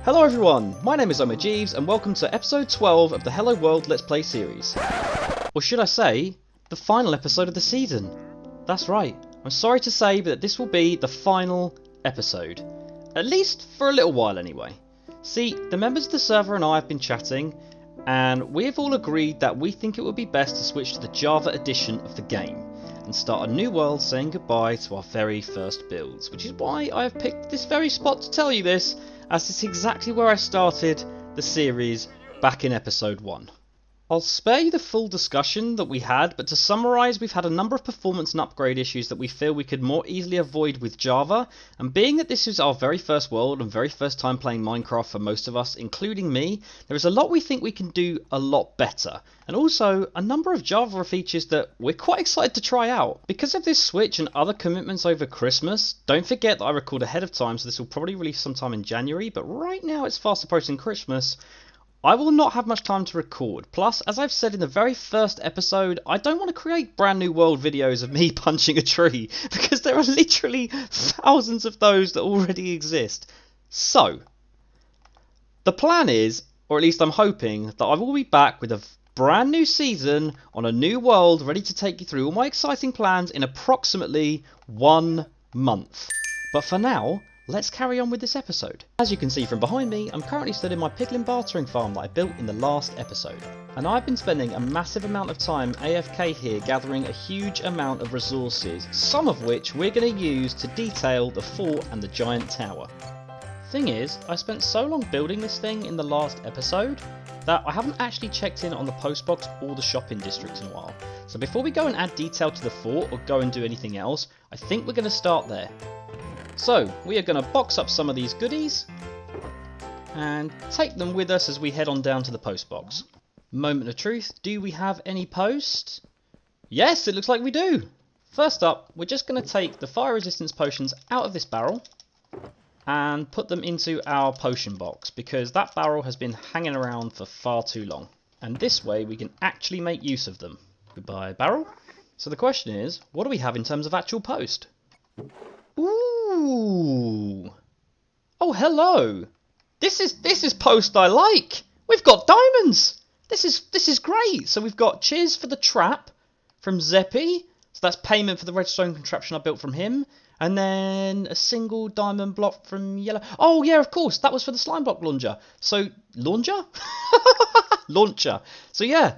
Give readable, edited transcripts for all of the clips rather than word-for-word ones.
Hello everyone, my name is OhMyJeeves and welcome to episode 12 of the Hello World Let's Play series. Or should I say, the final episode of the season. That's right, I'm sorry to say but this will be the final episode. At least for a little while anyway. See, the members of the server and I have been chatting and we have all agreed that we think it would be best to switch to the Java edition of the game and start a new world saying goodbye to our very first builds, which is why I have picked this very spot to tell you this, as it's exactly where I started the series back in episode 1. I'll spare you the full discussion that we had, but to summarise, we've had a number of performance and upgrade issues that we feel we could more easily avoid with Java, and being that this is our very first world and very first time playing Minecraft for most of us, including me, there is a lot we think we can do a lot better, and also a number of Java features that we're quite excited to try out. Because of this switch and other commitments over Christmas, don't forget that I record ahead of time, so this will probably release sometime in January, but right now it's fast approaching Christmas. I will not have much time to record. Plus, as I've said in the very first episode, I don't want to create brand new world videos of me punching a tree, because there are literally thousands of those that already exist. So, the plan is, or at least I'm hoping, that I will be back with a brand new season on a new world ready to take you through all my exciting plans in approximately 1 month. But for now, let's carry on with this episode. As you can see from behind me, I'm currently stood in my piglin bartering farm that I built in the last episode. And I've been spending a massive amount of time AFK here gathering a huge amount of resources, some of which we're going to use to detail the fort and the giant tower. Thing is, I spent so long building this thing in the last episode that I haven't actually checked in on the postbox or the shopping district in a while. So before we go and add detail to the fort or go and do anything else, I think we're going to start there. So, we are going to box up some of these goodies and take them with us as we head on down to the post box. Moment of truth, do we have any post? Yes, it looks like we do! First up, we're just going to take the fire resistance potions out of this barrel and put them into our potion box, because that barrel has been hanging around for far too long. And this way we can actually make use of them. Goodbye, barrel. So the question is, what do we have in terms of actual post? Ooh! Oh, hello! This is post I like! We've got diamonds! This is great! So we've got cheers for the trap from Zeppy. So that's payment for the redstone contraption I built from him. And then a single diamond block from Yellow. Oh yeah, of course, that was for the slime block launcher. So, launcher? Launcher. So yeah,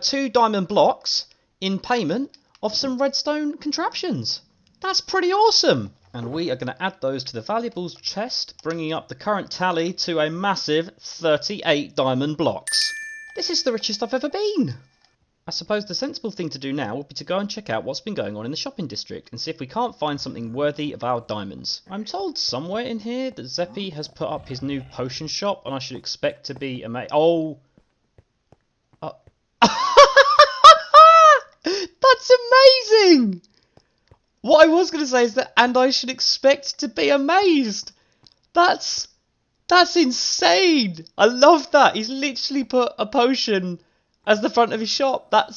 2 diamond blocks in payment of some redstone contraptions. That's pretty awesome! And we are going to add those to the valuables chest, bringing up the current tally to a massive 38 diamond blocks. This is the richest I've ever been! I suppose the sensible thing to do now would be to go and check out what's been going on in the shopping district and see if we can't find something worthy of our diamonds. I'm told somewhere in here that Zeppy has put up his new potion shop and I should expect to be Oh! That's amazing! What I was going to say is that, and I should expect to be amazed. That's insane. I love that. He's literally put a potion as the front of his shop. That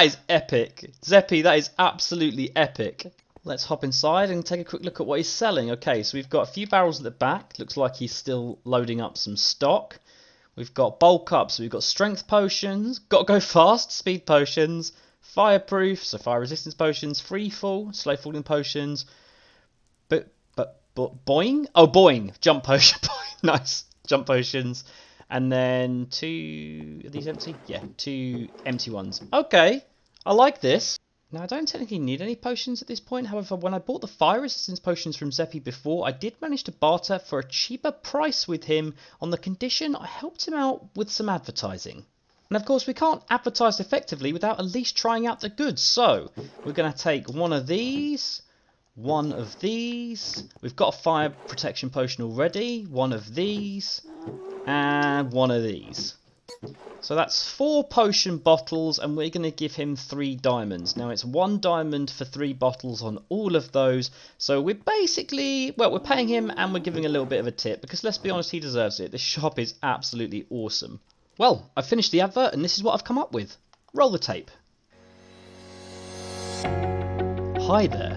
is epic. Zeppy, that is absolutely epic. Let's hop inside and take a quick look at what he's selling. Okay, so we've got a few barrels at the back. Looks like he's still loading up some stock. We've got bulk ups. So we've got strength potions. Got to go fast. Speed potions. Fireproof, so fire resistance potions, free fall, slow falling potions, but boing? Oh, boing, jump potion, nice, jump potions, and then 2, are these empty? Yeah, 2 empty ones. Okay, I like this. Now I don't technically need any potions at this point, however when I bought the fire resistance potions from Zeppy before, I did manage to barter for a cheaper price with him on the condition I helped him out with some advertising. And of course we can't advertise effectively without at least trying out the goods. So we're going to take one of these. We've got a fire protection potion already. One of these. And one of these. So that's 4 potion bottles and we're going to give him 3 diamonds. Now it's 1 diamond for 3 bottles on all of those. So we're basically, well, we're paying him and we're giving a little bit of a tip. Because let's be honest, he deserves it. This shop is absolutely awesome. Well, I've finished the advert and this is what I've come up with. Roll the tape. Hi there.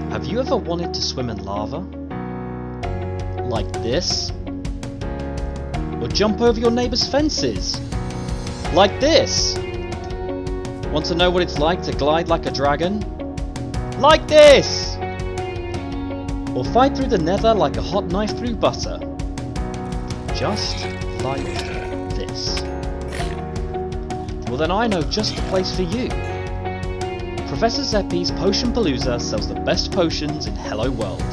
Have you ever wanted to swim in lava? like this? Or jump over your neighbour's fences? Like this? Want to know what it's like to glide like a dragon? Like this! Or fight through the nether like a hot knife through butter? Just like this. Well then I know just the place for you. Professor Zeppi's Potion Palooza sells the best potions in Hello World.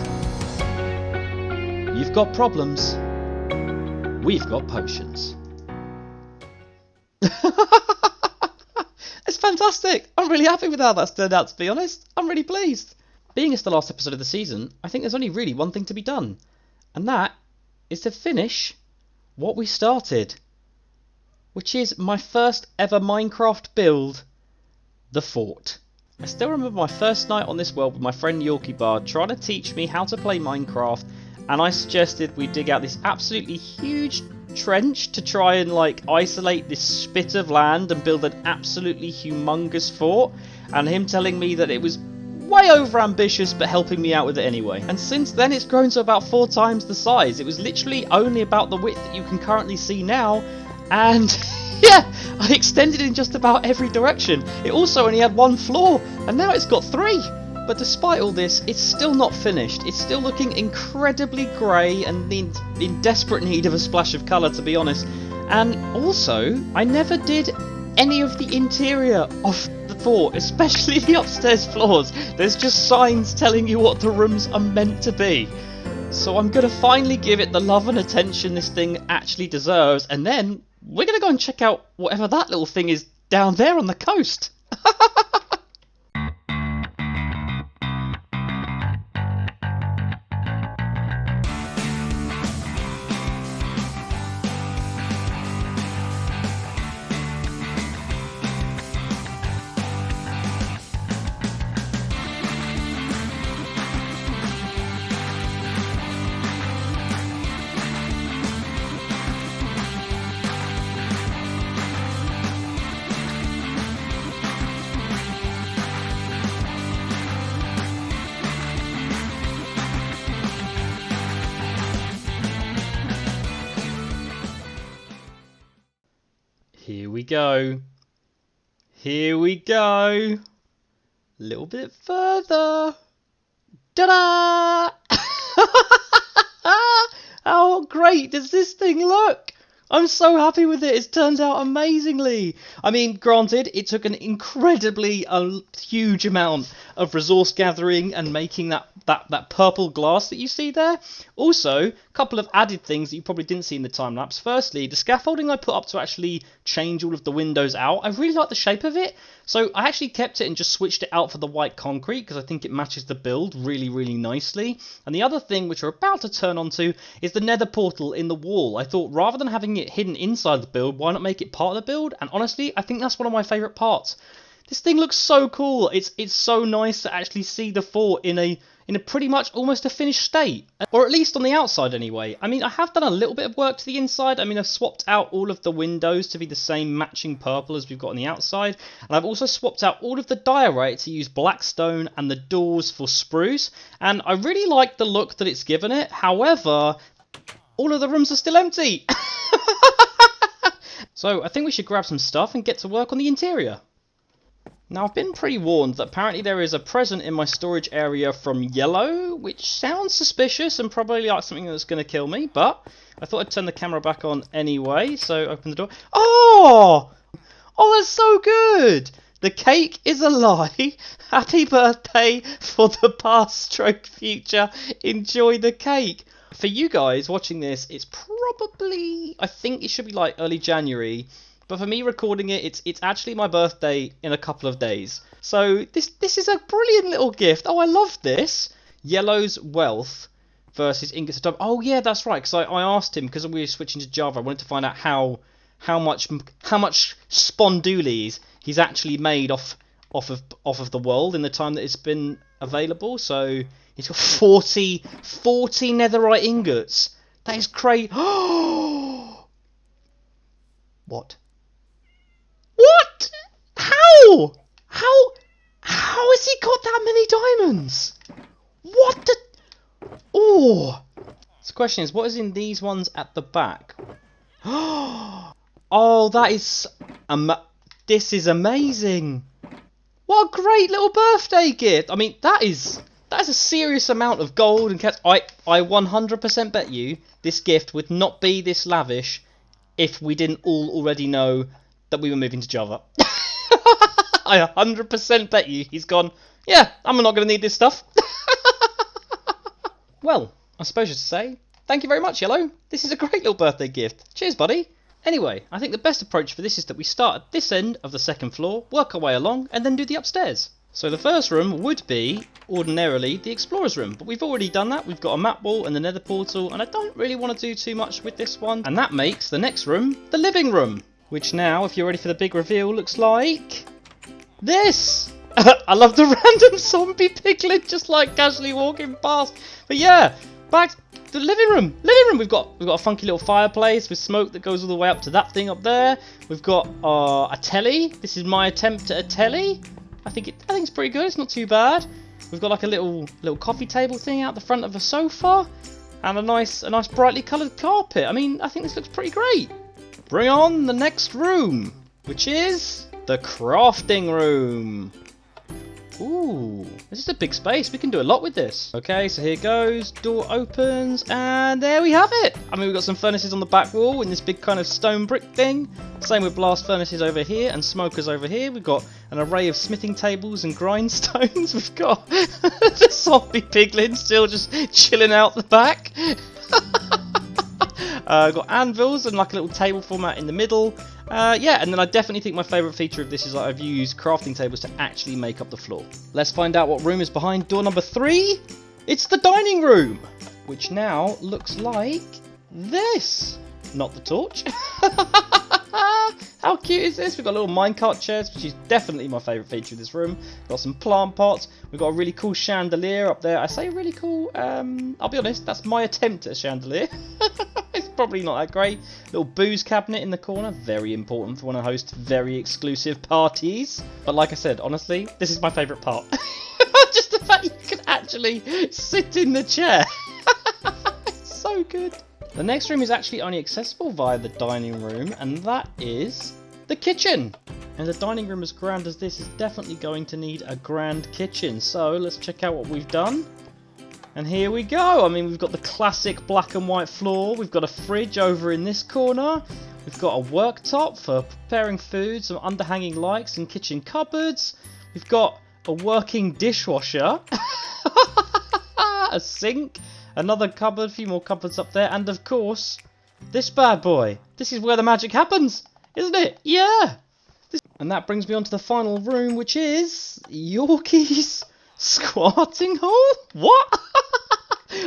You've got problems. We've got potions. It's fantastic! I'm really happy with how that's turned out, to be honest. I'm really pleased. Being it's the last episode of the season, I think there's only really one thing to be done. And that is to finish what we started. Which is my first ever Minecraft build, the fort. I still remember my first night on this world with my friend Yorkie Bard trying to teach me how to play Minecraft, and I suggested we dig out this absolutely huge trench to try and isolate this spit of land and build an absolutely humongous fort, and him telling me that it was way over ambitious but helping me out with it anyway. And since then it's grown to about 4 times the size. It was literally only about the width that you can currently see now, and yeah, I extended in just about every direction. It also only had 1 floor, and now it's got 3. But despite all this, it's still not finished. It's still looking incredibly grey and in desperate need of a splash of colour, to be honest. And also, I never did any of the interior of the fort, especially the upstairs floors. There's just signs telling you what the rooms are meant to be. So I'm going to finally give it the love and attention this thing actually deserves, and then we're going to go and check out whatever that little thing is down there on the coast. Here we go. Here we go. A little bit further. Ta-da! How great does this thing look? I'm so happy with it. It's turned out amazingly. I mean, granted, it took an incredibly huge amount of resource gathering and making that purple glass that you see there. Also, a couple of added things that you probably didn't see in the time lapse. Firstly, the scaffolding I put up to actually change all of the windows out, I really like the shape of it. So I actually kept it and just switched it out for the white concrete because I think it matches the build really, really nicely. And the other thing which we're about to turn onto is the nether portal in the wall. I thought rather than having it hidden inside the build, why not make it part of the build? And honestly, I think that's one of my favourite parts. This thing looks so cool. It's so nice to actually see the fort in a pretty much almost a finished state, or at least on the outside anyway. I mean, I have done a little bit of work to the inside. I mean, I've swapped out all of the windows to be the same matching purple as we've got on the outside, and I've also swapped out all of the diorite to use black stone and the doors for spruce, and I really like the look that it's given it. However, all of the rooms are still empty. So I think we should grab some stuff and get to work on the interior. Now, I've been pre-warned that apparently there is a present in my storage area from Yellow, which sounds suspicious and probably like something that's going to kill me, but I thought I'd turn the camera back on anyway, so open the door. Oh! Oh, that's so good! The cake is a lie. Happy birthday for the past stroke future. Enjoy the cake. For you guys watching this, it's probably, I think it should be like early January. But for me recording it, it's actually my birthday in a couple of days. So this is a brilliant little gift. Oh, I love this. Yellow's wealth versus ingots of diamond. Oh yeah, that's right. Because I asked him, because we were switching to Java, I wanted to find out how much spondoolies he's actually made off of the world in the time that it's been available. So he's got 40 netherite ingots. That is crazy. What? What? How? How has he got that many diamonds? What the? Oh, So the question is, what is in these ones at the back? Oh, that is... this is amazing. What a great little birthday gift. I mean, that is a serious amount of gold and cats. I 100% bet you this gift would not be this lavish if we didn't all already know that we were moving to Java. I 100% bet you he's gone, yeah, I'm not going to need this stuff. Well, I suppose you should say, thank you very much, Yellow. This is a great little birthday gift. Cheers, buddy. Anyway, I think the best approach for this is that we start at this end of the second floor, work our way along, and then do the upstairs. So the first room would be, ordinarily, the Explorer's room, but we've already done that. We've got a map wall and the nether portal, and I don't really want to do too much with this one. And that makes the next room the living room, which now, if you're ready for the big reveal, looks like this. I love the random zombie piglin just like casually walking past. But yeah, back to the living room. We've got a funky little fireplace with smoke that goes all the way up to that thing up there. We've got a telly. This is my attempt at a telly. I think it's pretty good. It's not too bad. We've got like a little coffee table thing out the front of a sofa, and a nice brightly coloured carpet. I mean, I think this looks pretty great. Bring on the next room, which is the crafting room. Ooh, this is a big space. We can do a lot with this. Okay, so here goes. Door opens, and there we have it. I mean, we've got some furnaces on the back wall in this big kind of stone brick thing. Same with blast furnaces over here and smokers over here. We've got an array of smithing tables and grindstones. We've got the zombie piglin still just chilling out the back. We've got anvils and like a little table format in the middle. Yeah, and then I definitely think my favourite feature of this is that I've used crafting tables to actually make up the floor. Let's find out what room is behind door number 3. It's the dining room, which now looks like this. Not the torch. How cute is this? We've got little minecart chairs, which is definitely my favourite feature of this room. Got some plant pots. We've got a really cool chandelier up there. I say really cool. I'll be honest, that's my attempt at a chandelier. It's probably not that great. Little booze cabinet in the corner. Very important for when I host very exclusive parties. But like I said, honestly, this is my favourite part. Just the fact you can actually sit in the chair. It's so good. The next room is actually only accessible via the dining room, and that is the kitchen. And the dining room as grand as this is definitely going to need a grand kitchen. So let's check out what we've done. And here we go. I mean, we've got the classic black and white floor. We've got a fridge over in this corner. We've got a worktop for preparing food, some underhanging lights and kitchen cupboards. We've got a working dishwasher, a sink, another cupboard, a few more cupboards up there, and of course, this bad boy. This is where the magic happens, isn't it? Yeah! And that brings me on to the final room, which is Yorkie's squatting hole? What?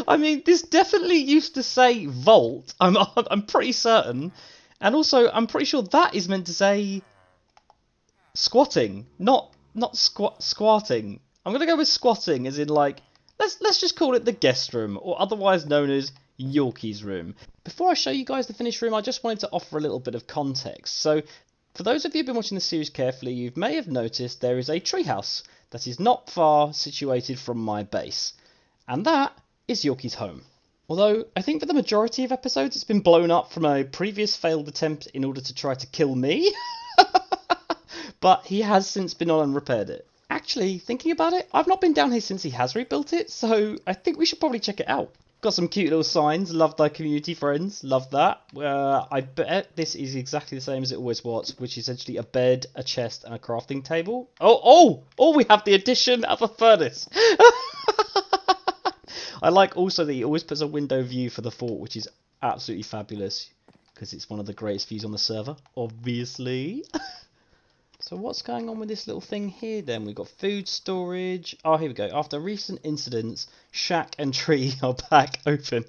I mean, this definitely used to say vault. I'm pretty certain. And also, I'm pretty sure that is meant to say squatting, not squatting. I'm going to go with squatting, as in like, let's just call it the guest room, or otherwise known as Yorkie's room. Before I show you guys the finished room, I just wanted to offer a little bit of context. So, for those of you who've been watching the series carefully, you may have noticed there is a treehouse that is not far situated from my base. And that is Yorkie's home. Although, I think for the majority of episodes it's been blown up from a previous failed attempt in order to try to kill me. But he has since been on and repaired it. Actually, thinking about it, I've not been down here since he has rebuilt it, so I think we should probably check it out. Got some cute little signs. Love thy community, friends. Love that. I bet this is exactly the same as it always was, which is essentially a bed, a chest, and a crafting table. Oh, we have the addition of a furnace. I like also that he always puts a window view for the fort, which is absolutely fabulous, because it's one of the greatest views on the server, obviously. So what's going on with this little thing here then? We've got food storage. Oh, here we go. After recent incidents, shack and tree are back open.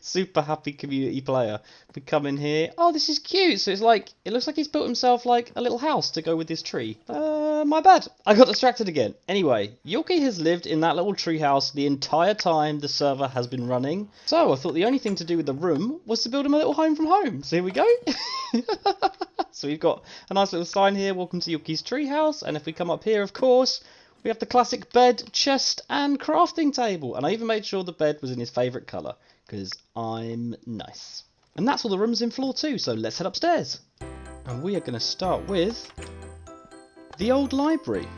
Super happy community player. We come in here. Oh, this is cute. So it's like, it looks like he's built himself like a little house to go with his tree. My bad. I got distracted again. Anyway, Yorkie has lived in that little tree house the entire time the server has been running. So I thought the only thing to do with the room was to build him a little home from home. So here we go. So we've got a nice little sign here. Welcome to Yorkie's treehouse. And if we come up here, of course, We have the classic bed, chest, and crafting table. And I even made sure the bed was in his favourite colour, because I'm nice. And that's all the rooms in floor 2, so let's head upstairs. And we are going to start with the old library.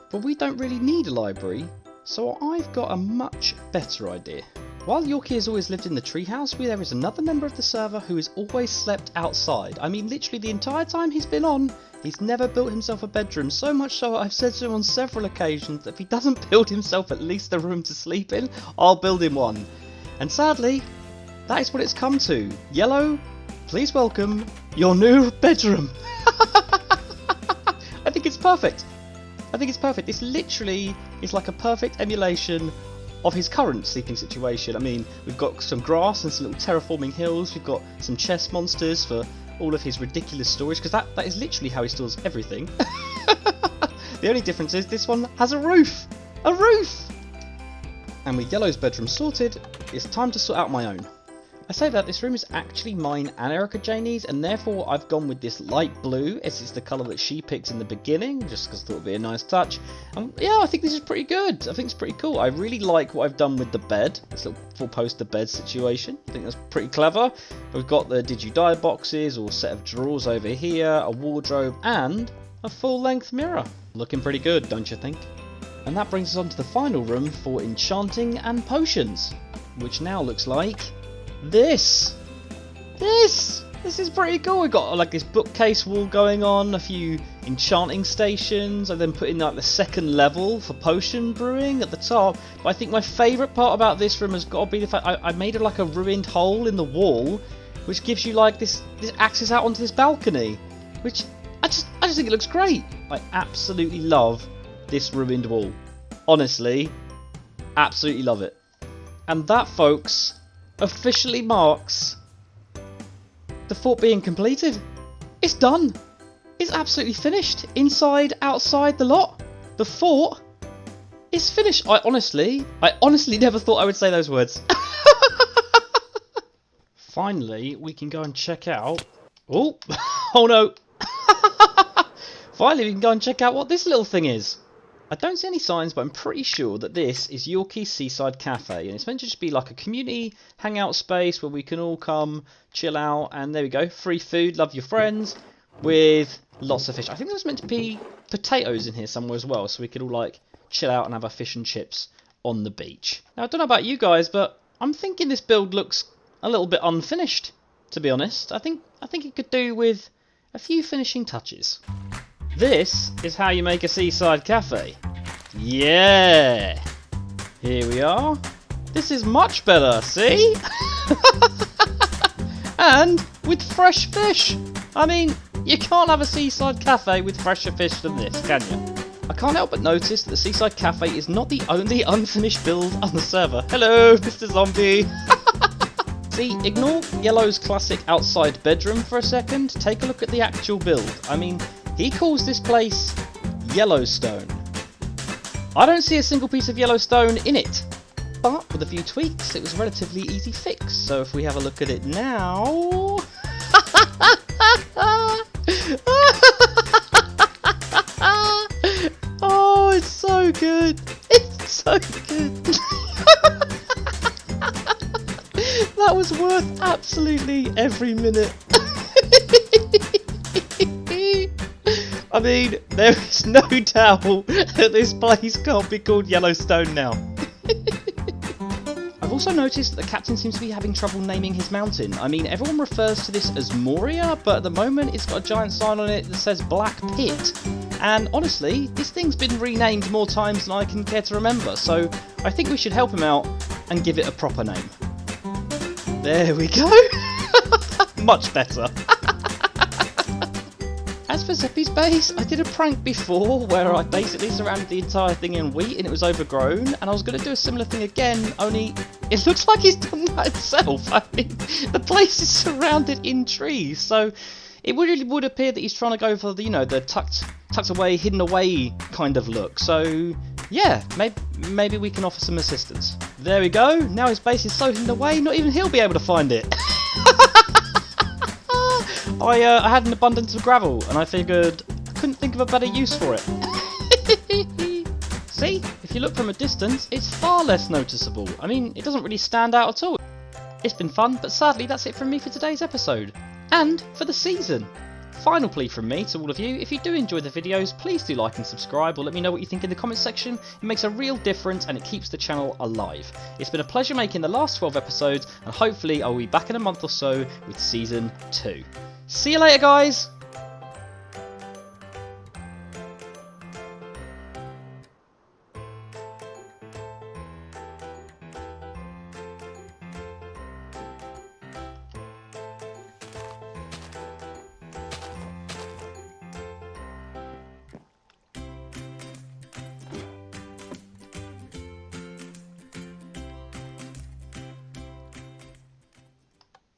But we don't really need a library, so I've got a much better idea. While Yorkie has always lived in the treehouse, there is another member of the server who has always slept outside. I mean, literally the entire time he's been on, he's never built himself a bedroom. So much so I've said to him on several occasions that if he doesn't build himself at least a room to sleep in, I'll build him one. And sadly, that is what it's come to. Yellow, please welcome your new bedroom. I think it's perfect. I think it's perfect. This literally is like a perfect emulation of his current sleeping situation. I mean, we've got some grass and some little terraforming hills. We've got some chest monsters for all of his ridiculous storage, because that is literally how he stores everything. The only difference is this one has a roof. A roof! And with Yellow's bedroom sorted, it's time to sort out my own. I say that this room is actually mine and Erica Janie's, and therefore I've gone with this light blue, as it's the colour that she picked in the beginning, just because I thought it would be a nice touch. And yeah, I think this is pretty good. I think it's pretty cool. I really like what I've done with the bed, this little four-poster bed situation. I think that's pretty clever. We've got the Did You Die boxes, or set of drawers over here, a wardrobe, and a full-length mirror. Looking pretty good, don't you think? And that brings us on to the final room for enchanting and potions, which now looks like this is pretty cool. We've got like this bookcase wall going on, a few enchanting stations. I then put in like the second level for potion brewing at the top. But I think my favourite part about this room has got to be the fact I made it like a ruined hole in the wall, which gives you like this access out onto this balcony, which I just think it looks great. I absolutely love this ruined wall. Honestly, absolutely love it. And that, folks, officially marks the fort being completed. It's done. It's absolutely finished. Inside, outside, the lot. The fort is finished. I honestly never thought I would say those words. Finally, we can go and check out... Oh no. Finally, we can go and check out what this little thing is. I don't see any signs, but I'm pretty sure that this is Yorkie's Seaside Cafe, and it's meant to just be like a community hangout space where we can all come, chill out, and there we go, free food, love your friends, with lots of fish. I think there's meant to be potatoes in here somewhere as well, so we could all like chill out and have our fish and chips on the beach. Now, I don't know about you guys, but I'm thinking this build looks a little bit unfinished, to be honest. I think it could do with a few finishing touches. This is how you make a seaside cafe. Yeah! Here we are. This is much better, see? And with fresh fish. I mean, you can't have a seaside cafe with fresher fish than this, can you? I can't help but notice that the seaside cafe is not the only unfinished build on the server. Hello, Mr. Zombie. See, ignore Yellow's classic outside bedroom for a second. Take a look at the actual build. I mean, he calls this place Yellowstone. I don't see a single piece of Yellowstone in it, but with a few tweaks it was a relatively easy fix. So if we have a look at it now... Oh, it's so good. It's so good. That was worth absolutely every minute. I mean, there is no doubt that this place can't be called Yellowstone now. I've also noticed that the captain seems to be having trouble naming his mountain. I mean, everyone refers to this as Moria, but at the moment it's got a giant sign on it that says Black Pit. And honestly, this thing's been renamed more times than I can care to remember, so I think we should help him out and give it a proper name. There we go. Much better. As for Zeppy's base, I did a prank before where I basically surrounded the entire thing in wheat and it was overgrown, and I was going to do a similar thing again, only it looks like he's done that himself. I mean, the place is surrounded in trees, so it really would appear that he's trying to go for the, you know, the tucked away, hidden away kind of look. So yeah, maybe we can offer some assistance. There we go. Now his base is so hidden away, not even he'll be able to find it. I had an abundance of gravel, and I figured I couldn't think of a better use for it. See, if you look from a distance, it's far less noticeable. I mean, it doesn't really stand out at all. It's been fun, but sadly that's it from me for today's episode. And for the season. Final plea from me to all of you, if you do enjoy the videos, please do like and subscribe or let me know what you think in the comments section. It makes a real difference and it keeps the channel alive. It's been a pleasure making the last 12 episodes and hopefully I'll be back in a month or so with season 2. See you later guys!